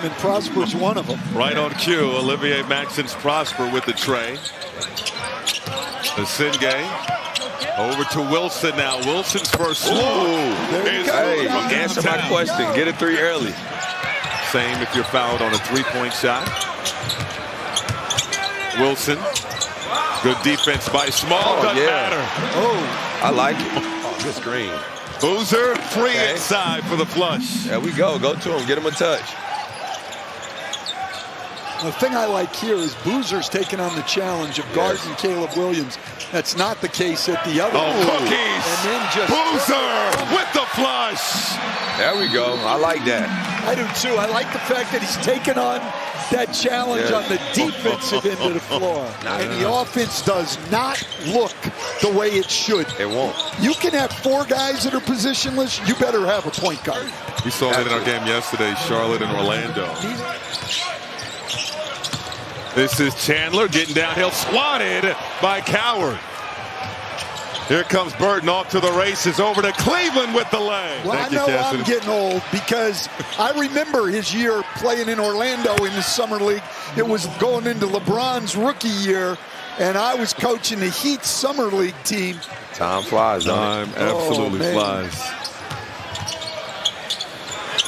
And Prosper's one of them. Right on cue, Olivier Maxence Prosper with the tray. The Singay over to Wilson now. Wilson's first slow. Hey, answer my question. Get a three early. Same if you're fouled on a three-point shot. Wilson. Good defense by Small. Doesn't matter. Oh, I like it. Oh, good screen. Boozer free inside for the flush. There we go. Go to him. Get him a touch. The thing I like here is Boozer's taking on the challenge of guarding Caleb Williams. That's not the case at the other. Oh, cookies! And then just Boozer with the flush. There we go. I like that. I do too. I like the fact that he's taken on that challenge on the defensive end of the floor. And the offense does not look the way it should. It won't. You can have four guys that are positionless. You better have a point guard. We saw that in our game yesterday, Charlotte and Orlando. This is Chandler getting downhill, swatted by Coward. Here comes Burton off to the races, over to Cleveland with the leg. Well, I know I'm getting old because I remember his year playing in Orlando in the summer league. It was going into LeBron's rookie year, and I was coaching the Heat summer league team. Time flies, Time absolutely flies.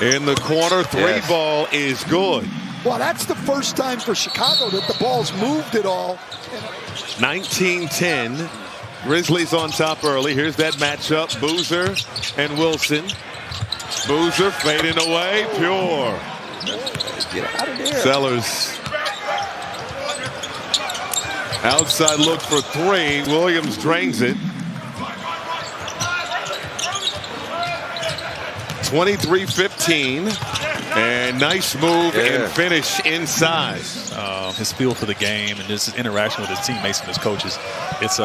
In the corner, three ball is good. Well, that's the first time for Chicago that the ball's moved at all. 19-10. Grizzlies on top early. Here's that matchup, Boozer and Wilson. Boozer fading away, pure. Get out of there. Sellers. Outside look for three. Williams drains it. 23-15. And nice move and finish inside. His feel for the game and his interaction with his teammates and his coaches, it's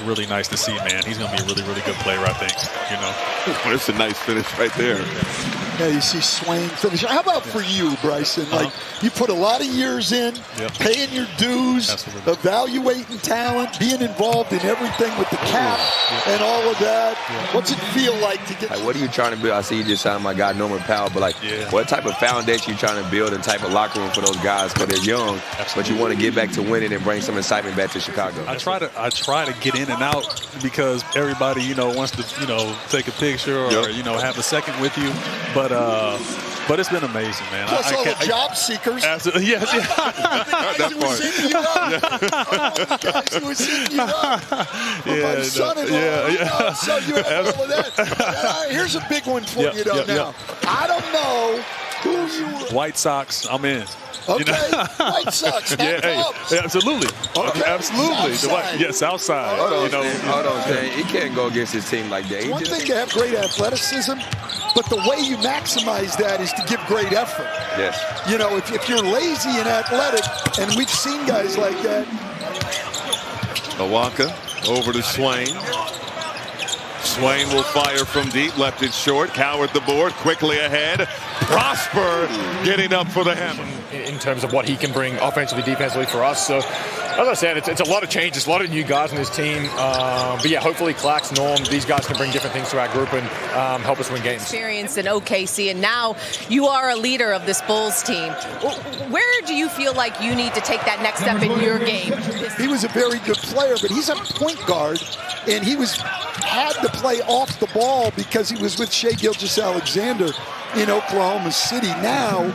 really nice to see, man. He's going to be a really, really good player, I think. You know, it's a nice finish right there. Yeah, you see Swain finish. How about for you, Bryson? Like, you put a lot of years in, paying your dues, evaluating talent, being involved in everything with the cap and all of that. What's it feel like to get? Like, what are you trying to build? I see you just signed my guy Norman Powell, but like, what type of foundation you trying to build and type of locker room for those guys? Because they're young, but you want to get back to winning and bring some excitement back to Chicago. I try to get in and out because everybody, you know, wants to, you know, take a picture or you know, have a second with you, but it's been amazing, man. Plus all the job seekers. Absolutely, yes. Guys who was hitting you up. Guys who was hitting you up. My son-in-law. So you have all of that. Here's a big one for you, though, now. I don't know who you were. White Sox, I'm in. Okay, you know? White Sox, absolutely. Okay. Absolutely. Southside. Hold on, Shane. He can't go against his team like that. It's one thing to have great athleticism, but the way you maximize that is to give great effort. Yes. You know, if you're lazy and athletic, and we've seen guys like that. Awaka over to Swain. Swain will fire from deep, left it short. Coward the board, quickly ahead. Prosper getting up for the hammer. In terms of what he can bring offensively, defensively for us. So, as I said, it's a lot of changes, a lot of new guys on this team. But yeah, hopefully Clark's, Norm, these guys can bring different things to our group and help us win games. Experience in OKC, and now you are a leader of this Bulls team. Where do you feel like you need to take that next step in your game? He was a very good player, but he's a point guard, and he had to play off the ball because he was with Shai Gilgeous-Alexander in Oklahoma City. Now,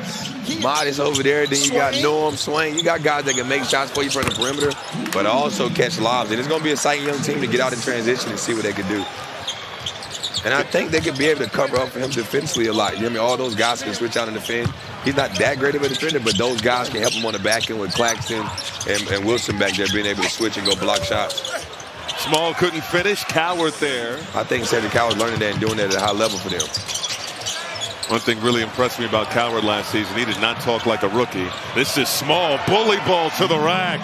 Modest over there, then you got Norm, Swain. You got guys that can make shots for you from the perimeter, but also catch lobs. And it's going to be an exciting young team to get out in transition and see what they can do. And I think they could be able to cover up for him defensively a lot. You know what I mean? All those guys can switch out and defend. He's not that great of a defender, but those guys can help him on the back end with Claxton and Wilson back there being able to switch and go block shots. Small couldn't finish. Coward there. I think Cedric Coward learning that and doing that at a high level for them. One thing really impressed me about Coward last season, he did not talk like a rookie. This is Small, bully ball to the rack.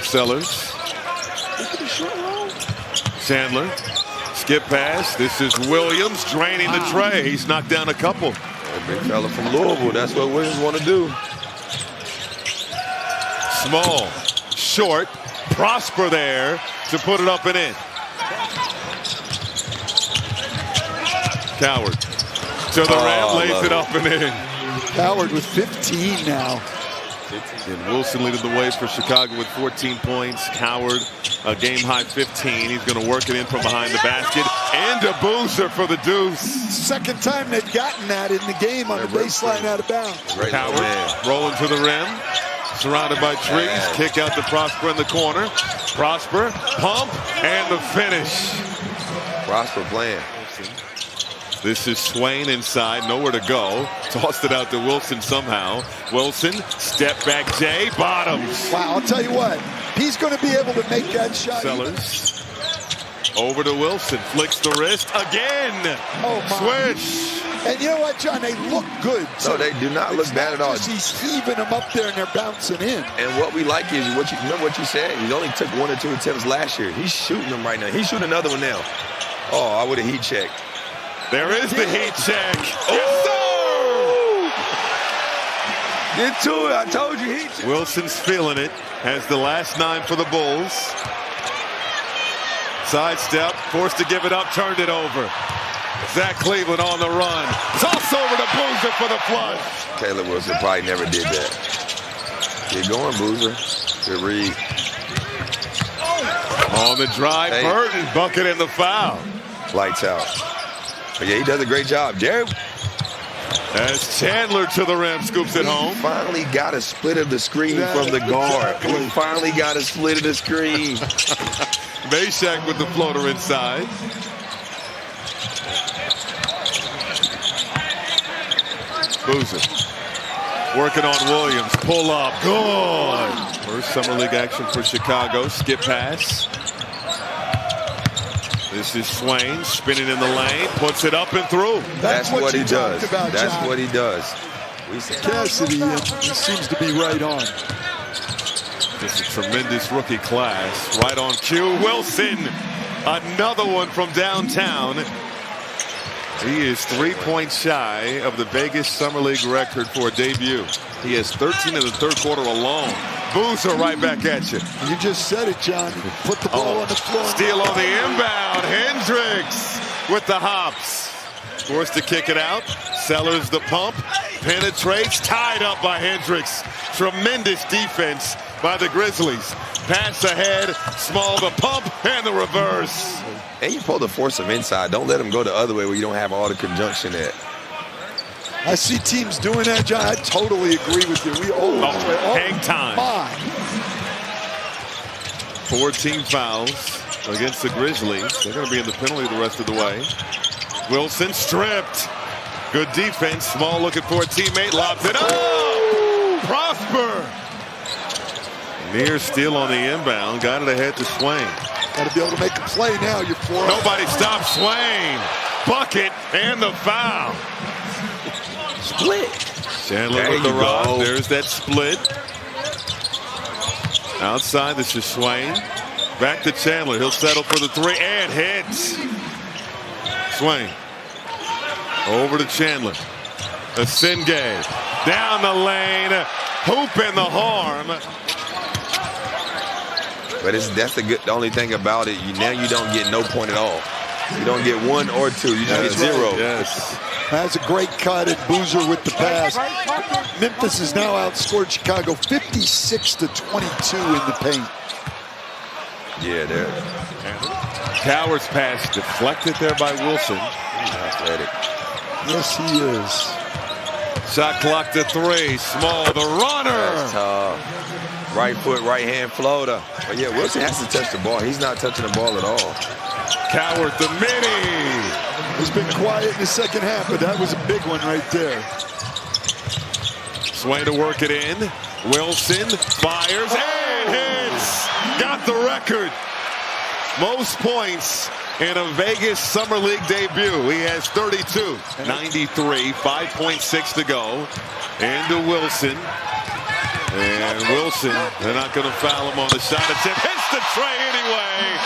Sellers. Chandler, skip pass. This is Williams draining the tray. He's knocked down a couple. That big fella from Louisville, that's what Williams want to do. Small, short, Prosper there to put it up and in. Coward to the rim, lays it up and in. Howard with 15 now. And Wilson leading the way for Chicago with 14 points. Howard, a game-high 15. He's going to work it in from behind the basket. And a booster for the deuce. Second time they've gotten that in the game on the baseline out of bounds. Howard rolling to the rim. Surrounded by trees. Kick out to Prosper in the corner. Prosper, pump, and the finish. Prosper playing. This is Swain inside, nowhere to go. Tossed it out to Wilson somehow. Wilson, step back Jay, bottoms. Wow, I'll tell you what, he's going to be able to make that shot. Sellers. Over to Wilson, flicks the wrist again. Oh, my. Switch. And you know what, John? They look good. No, they do not look bad at all. He's heaving them up there and they're bouncing in. And what we like is, remember what you said? He only took 1 or 2 attempts last year. He's shooting them right now. He's shooting another one now. Oh, I would have heat checked. There is the heat check. Oh! Get to it. I told you heat check. Wilson's feeling it. Has the last 9 for the Bulls. Sidestep, forced to give it up, turned it over. Zach Cleveland on the run. Toss over to Boozer for the flush. Taylor Wilson probably never did that. Get going, Boozer. Good read. On the drive, Hey. Burton, bucket in the foul. Lights out. But yeah, he does a great job. Jared As Chandler to the rim, scoops it home. finally got a split of the screen from the guard. He finally got a split of the screen. Meshack with the floater inside. Boozer working on Williams. Pull up. Good. First summer league action for Chicago. Skip pass. This is Swain spinning in the lane. Puts it up and through. That's what he does. About, That's John. what he does. We said Cassidy, he seems to be right on. Just a tremendous rookie class. Right on cue. Wilson. Another one from downtown. He is 3 points shy of the Vegas Summer League record for a debut. He has 13 in the third quarter alone. Boozer right back at you. You just said it, John. Put the ball on the floor. Steal on the inbound. Hendricks with the hops. Forced to kick it out. Sellers the pump. Penetrates. Tied up by Hendricks. Tremendous defense by the Grizzlies. Pass ahead. Small the pump and the reverse. and you're supposed to force them inside. Don't let them go the other way where you don't have all the conjunction at. I see teams doing that, John. I totally agree with you. Hang time. 14 fouls against the Grizzlies. They're going to be in the penalty the rest of the way. Wilson stripped. Good defense. Small looking for a teammate. Lobs it up. Prosper. Near steal on the inbound. Got it ahead to Swain. Got to be able to make a play now. You're 4. Nobody stops Swain. Bucket and the foul. Split. Chandler There with the you rod. go. There's that split. Outside, this is Swain. Back to Chandler. He'll settle for the three and hits. Swain. Over to Chandler. Asengay. Down the lane. Hoop in the harm. But that's the only thing about it. Now you don't get no point at all. You don't get 1 or 2. You just get 0. Yes. That's a great cut at Boozer with the pass. Memphis has now outscored Chicago 56-22 in the paint. Yeah, there. Coward's pass deflected there by Wilson. He's athletic. Yes, he is. Shot clock to 3. Small, the runner. That's tough. Right foot, right hand floater. But yeah, Wilson has to touch the ball. He's not touching the ball at all. Coward, the mini. He's been quiet in the second half, but that was a big one right there. Swain to work it in. Wilson fires and hits. Got the record. Most points in a Vegas Summer League debut. He has 32. 93, 5.6 to go. Into Wilson. And Wilson, they're not going to foul him on the shot attempt. Hits the tray anyway.